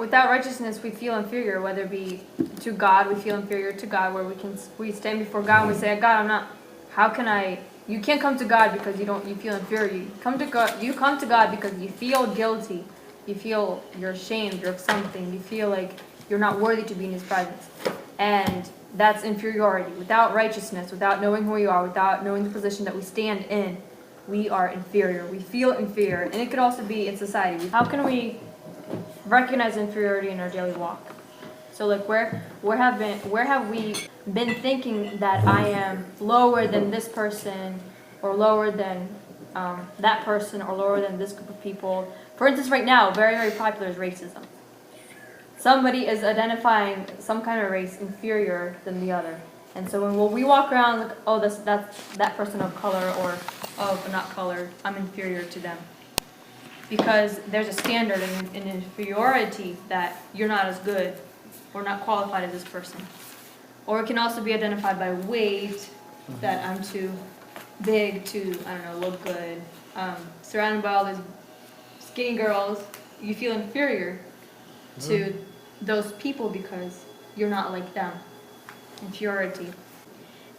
Without righteousness, we feel inferior, whether it be to God, we feel inferior to God, where we stand before God and we say, God, I'm not, how can I, you can't come to God because you feel inferior. You come to God because you feel guilty. You feel you're ashamed of something. You feel like you're not worthy to be in His presence. And that's inferiority. Without righteousness, without knowing who we are, without knowing the position that we stand in, we are inferior. We feel inferior. And it could also be in society. How can we recognize inferiority in our daily walk? So like where have we been thinking that I am lower than this person, or lower than that person, or lower than this group of people? For instance, right now, very, very popular is racism. Somebody is identifying some kind of race inferior than the other. And so when we walk around like, oh, that's that person of color, or of not colored, I'm inferior to them. Because there's a standard in inferiority that you're not as good or not qualified as this person. Or it can also be identified by weight, that I'm too big to, I don't know, look good. Surrounded by all these skinny girls, you feel inferior to those people because you're not like them. Inferiority.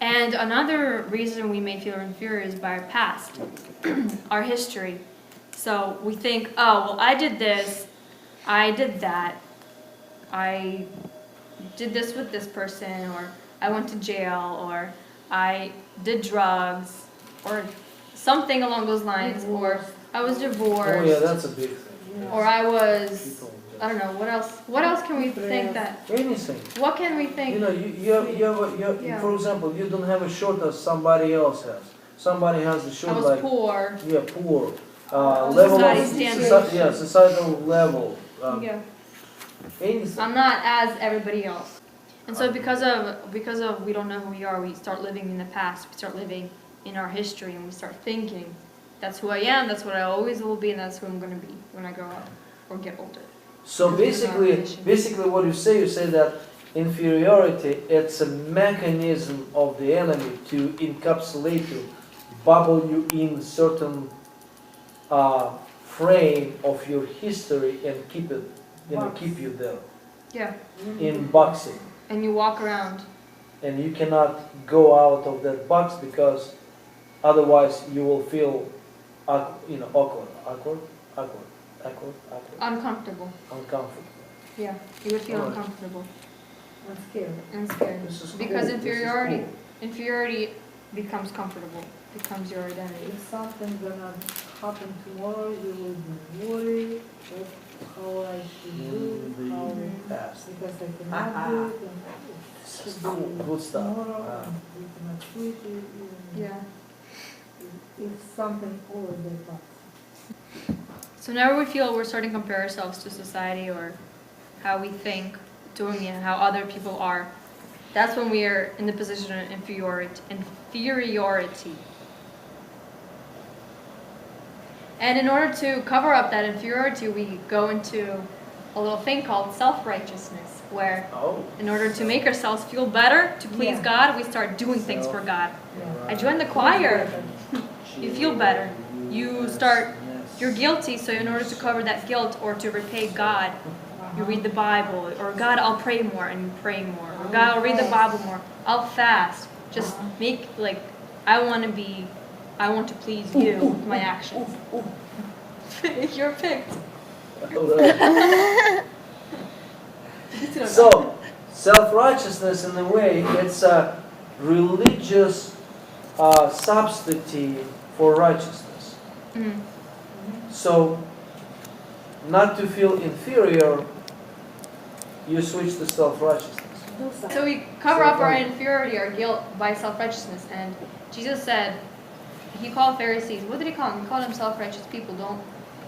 And another reason we may feel inferior is by our past, our history. So we think, oh, well, I did this, I did that, I did this with this person, or I went to jail, or I did drugs, or something along those lines, or I was divorced. Oh yeah, that's a big thing. Or I was, I don't know, what else? What else can we think that? Anything. What can we think? You know, Yeah. for example, you don't have a shirt as somebody else has. Somebody has the shirt I was like poor. yeah, poor. Level Society of standards. societal level. Yeah. Anything. I'm not as everybody else. And so because of we don't know who we are, we start living in the past, we start living in our history, and we start thinking, that's who I am, that's what I always will be, and that's who I'm going to be when I grow up or get older. So basically what you say that inferiority, it's a mechanism of the enemy to encapsulate you, bubble you in certain frame of your history and keep it, keep you there. Yeah. In boxing. And you walk around. And you cannot go out of that box because otherwise you will feel, awkward. Uncomfortable. Uncomfortable. Yeah, you would feel uncomfortable. And scared. Because cool. inferiority becomes comfortable, becomes your identity. If something gonna happen tomorrow, you will be worried of how I should do, how Fast. because I cannot do it, and This it is should cool. be Good stuff. tomorrow, and we cannot quit it. Yeah. If something over the past. So whenever we feel we're starting to compare ourselves to society or how we think, how other people are, that's when we are in the position of inferiority. And in order to cover up that inferiority, we go into a little thing called self-righteousness, where in order to make ourselves feel better, to please God, we start doing things for God. I joined the choir. You feel better. You're guilty, so in order to cover that guilt or to repay God, you read the Bible, or God, I'll pray more, and you pray more, or God, I'll read the Bible more, I'll fast. Just make, I want to please you with my actions. You're picked. So, self-righteousness in a way, it's a religious substitute for righteousness. Mm. So, not to feel inferior, you switch to self-righteousness. So we cover up our inferiority, our guilt, by self-righteousness. And Jesus said, He called Pharisees, what did He call them? He called them self-righteous people. Don't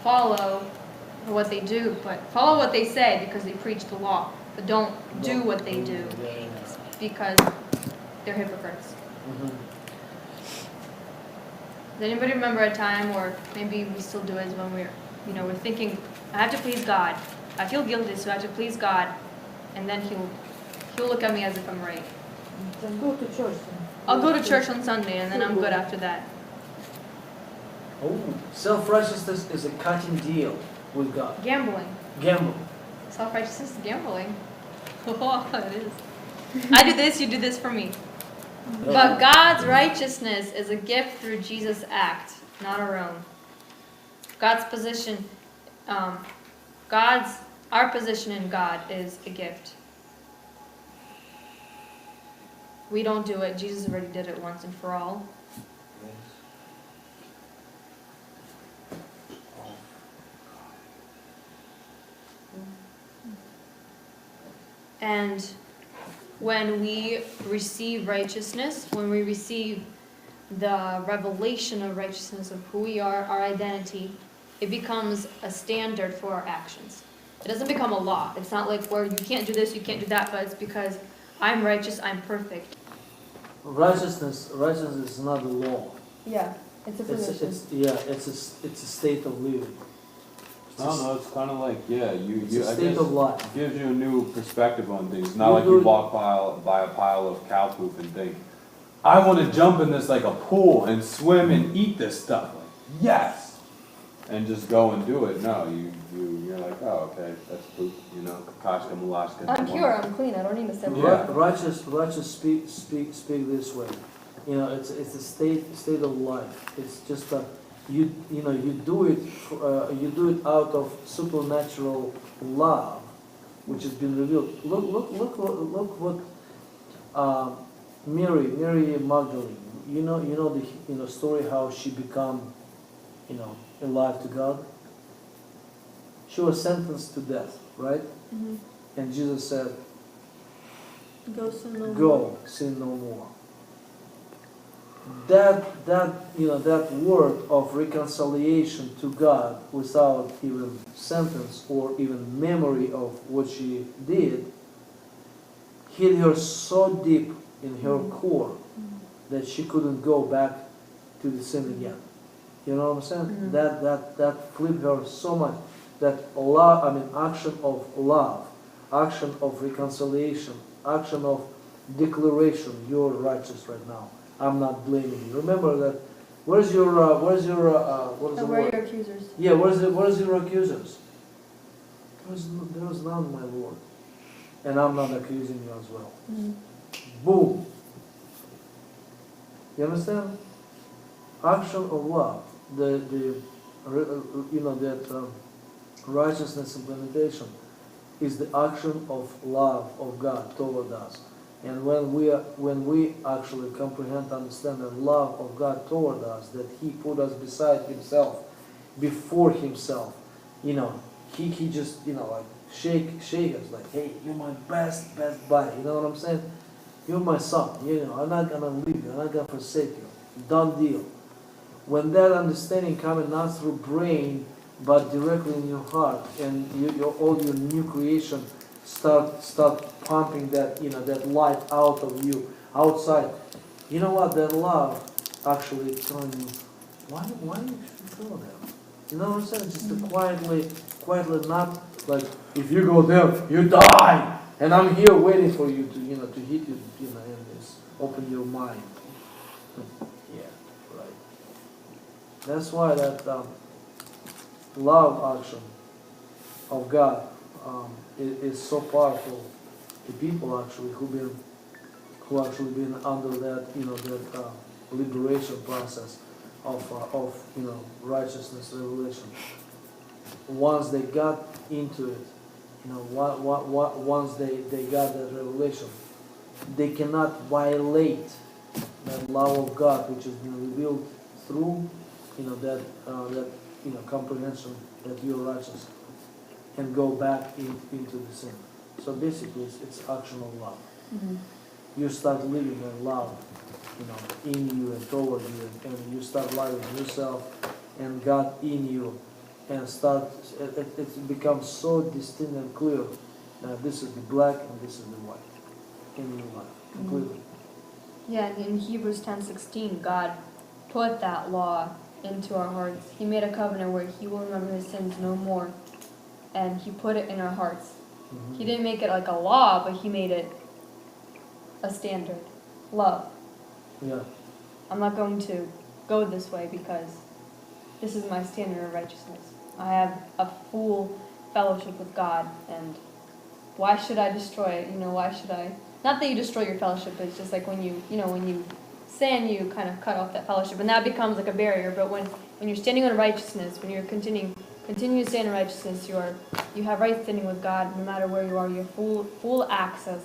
follow what they do, but follow what they say because they preach the law. But don't do what they do because they're hypocrites. Mm-hmm. Does anybody remember a time, or maybe we still do it, when we're thinking, I have to please God. I feel guilty, so I have to please God, and then He'll look at me as if I'm right. Then go to church. I'll go to church on Sunday, and then I'm good after that. Oh, self-righteousness is a cutting deal with God. Gambling. Gambling. Self-righteousness is gambling. Oh, it is. I do this, you do this for me. But God's righteousness is a gift through Jesus' act, not our own. God's position, our position in God is a gift. We don't do it. Jesus already did it once and for all. And when we receive righteousness, when we receive the revelation of righteousness of who we are, our identity, it becomes a standard for our actions. It doesn't become a law. It's not like where you can't do this, you can't do that, but it's because I'm righteous, I'm perfect. Righteousness is not a law. Yeah, it's a position. It's a state of living. I don't know, it's kind of like, It's a I state guess of life. it gives you a new perspective on things. Not You like do you it- walk by a pile of cow poop and think, I want to jump in this like a pool and swim and eat this stuff. Like, yes! And just go and do it. No, you're like, oh, okay, that's poop, you know, kakashka, malashka. I'm pure, I'm clean, I don't need to step Yeah. Righteous speak this way. You know, it's a state of life. It's just a you do it out of supernatural love, which has been revealed. Look what Mary Magdalene. You know the story how she become alive to God. She was sentenced to death, right? Mm-hmm. And Jesus said, Go sin no more. "Go, sin no more." That word of reconciliation to God without even sentence or even memory of what she did hit her so deep in her core that she couldn't go back to the sin again. You know what I'm saying? That flipped her so much. That action of love, action of reconciliation, action of declaration. You're righteous right now. I'm not blaming you. Remember that. Where's your what is the Where are word? your accusers? Yeah, where's your accusers? There is none, my Lord. And I'm not accusing you as well. Boom. You understand? Action of love. Righteousness implementation is the action of love of God toward us. And when we actually comprehend, understand, and love of God toward us, that He put us beside Himself, before Himself, He just like shake us like, hey, you're my best buddy. You know what I'm saying? You're my son. I'm not gonna leave you. I'm not gonna forsake you. Done deal. When that understanding comes not through brain, but directly in your heart, and all your new creation start pumping that light out of you outside. You know what? That love actually telling you why you should feel that. You know what I'm saying? Just quietly, not like if you go there, you die, and I'm here waiting for you to hit you, and just open your mind. Yeah, right. That's why that love action of God is so powerful to people actually who actually been under that liberation process of righteousness revelation. Once they got into it, once they got that revelation, they cannot violate that love of God which has been revealed through that comprehension that you're righteous, and go back into the sin. So basically, it's action of love. You start living in love, in you and toward you, and you start loving yourself and God in you, and it becomes so distinct and clear. This is the black and this is the white in your life completely. Yeah, and in Hebrews 10:16, God put that law into our hearts. He made a covenant where He will remember His sins no more, and He put it in our hearts. He didn't make it like a law, but He made it a standard. Love. Yeah. I'm not going to go this way because this is my standard of righteousness. I have a full fellowship with God, and why should I destroy it? Why should I? Not that you destroy your fellowship, but it's just like when you sin, you kind of cut off that fellowship, and that becomes like a barrier. But when you're standing in righteousness, when you're continue to stand in righteousness, you have right standing with God no matter where you are. You have full access,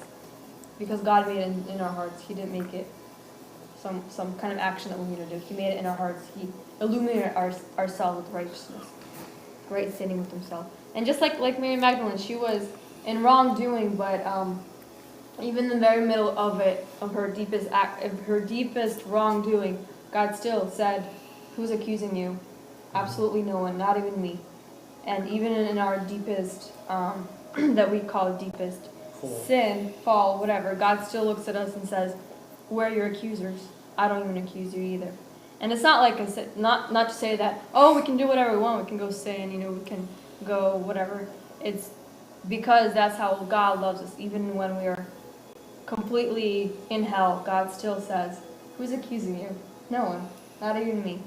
because God made it in our hearts. He didn't make it some kind of action that we need to do. He made it in our hearts. He illuminated ourselves with righteousness, right standing with Himself. And just like Mary Magdalene, she was in wrongdoing, but even in the very middle of her deepest wrongdoing, God still said, "Who's accusing you? Absolutely no one, not even me." And even in our deepest, that we call deepest sin, fall, whatever, God still looks at us and says, "Where are your accusers? I don't even accuse you either." And it's not like not to say that, oh, we can do whatever we want, we can go sin, we can go whatever. It's because that's how God loves us. Even when we are completely in hell, God still says, "Who's accusing you? No one, not even me."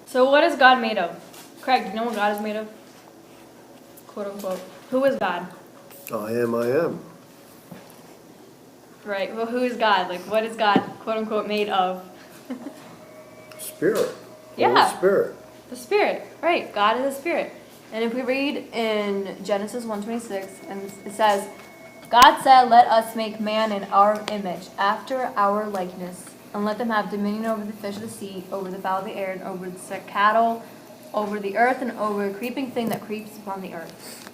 So what is God made of? Craig, do you know what God is made of? Quote unquote. Who is God? I am. Right, well, who is God? Like, what is God, quote unquote, made of? Spirit. Yeah. Holy Spirit. The Spirit, right. God is a Spirit. And if we read in Genesis 1:26, and it says, "God said, let us make man in our image, after our likeness, and let them have dominion over the fish of the sea, over the fowl of the air, and over the cattle, over the earth, and over a creeping thing that creeps upon the earth."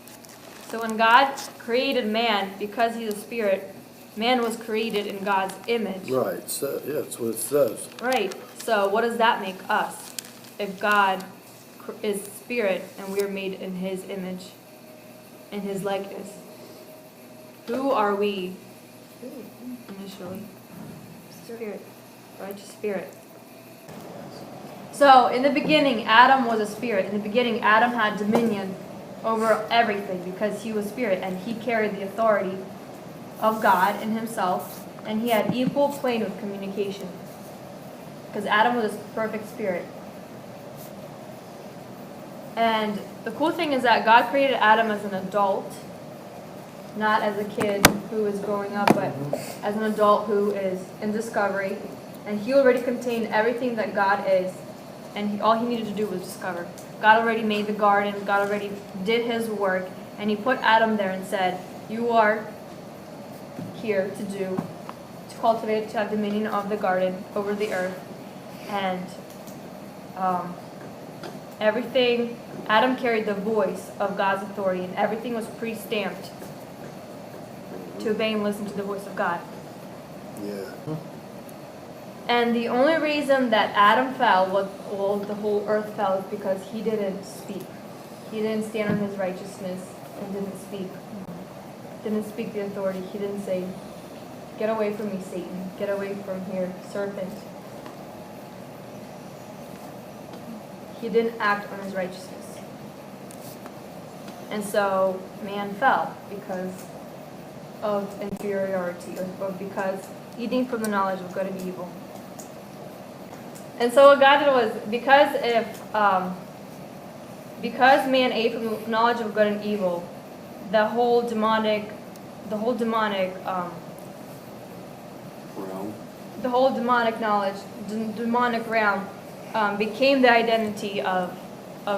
So when God created man, because He's a Spirit, man was created in God's image. Right. So, yeah, that's what it says. Right. So what does that make us? If God is Spirit and we are made in His image, in His likeness, who are we initially? Spirit. Righteous Spirit. So in the beginning, Adam was a spirit. In the beginning, Adam had dominion over everything because he was Spirit, and he carried the authority of God in himself, and he had equal plane of communication because Adam was a perfect Spirit. And the cool thing is that God created Adam as an adult, not as a kid who is growing up, but as an adult who is in discovery, and he already contained everything that God is, and all he needed to do was discover. God already made the garden, God already did His work, and He put Adam there and said, "You are here to cultivate, to have dominion of the garden over the earth." And everything, Adam carried the voice of God's authority, and everything was pre-stamped to obey and listen to the voice of God. Yeah. And the only reason that Adam fell, the whole earth fell, is because he didn't speak. He didn't stand on his righteousness and didn't speak. Didn't speak the authority. He didn't say, "Get away from me, Satan. Get away from here, serpent." He didn't act on his righteousness. And so man fell because of inferiority, or because eating from the knowledge of good and evil. And so what God did was, because man ate from the knowledge of good and evil, the whole demonic knowledge, demonic realm, became the identity of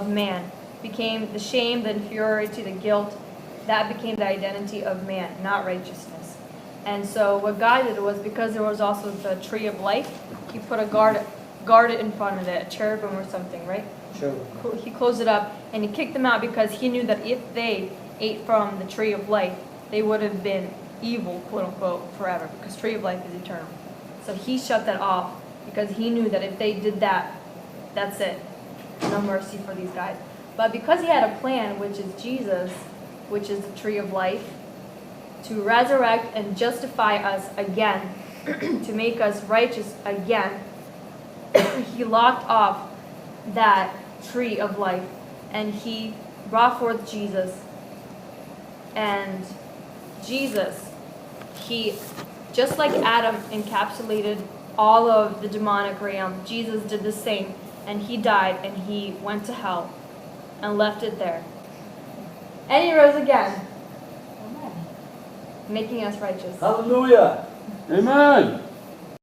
man. Became the shame, the inferiority, the guilt. That became the identity of man, not righteousness. And so what God did was, because there was also the tree of life, He put a guard in front of it, a cherubim or something, right? Sure. He closed it up, and He kicked them out because He knew that if they ate from the tree of life, they would have been evil, quote unquote, forever, because tree of life is eternal. So He shut that off because He knew that if they did that, that's it. No mercy for these guys. But because He had a plan, which is Jesus, which is the tree of life, to resurrect and justify us again, to make us righteous again, He locked off that tree of life, and He brought forth Jesus. And Jesus, He, just like Adam encapsulated all of the demonic realm, Jesus did the same, and He died, and He went to hell and left it there. And he rose again, Amen. making us righteous. Hallelujah. Amen.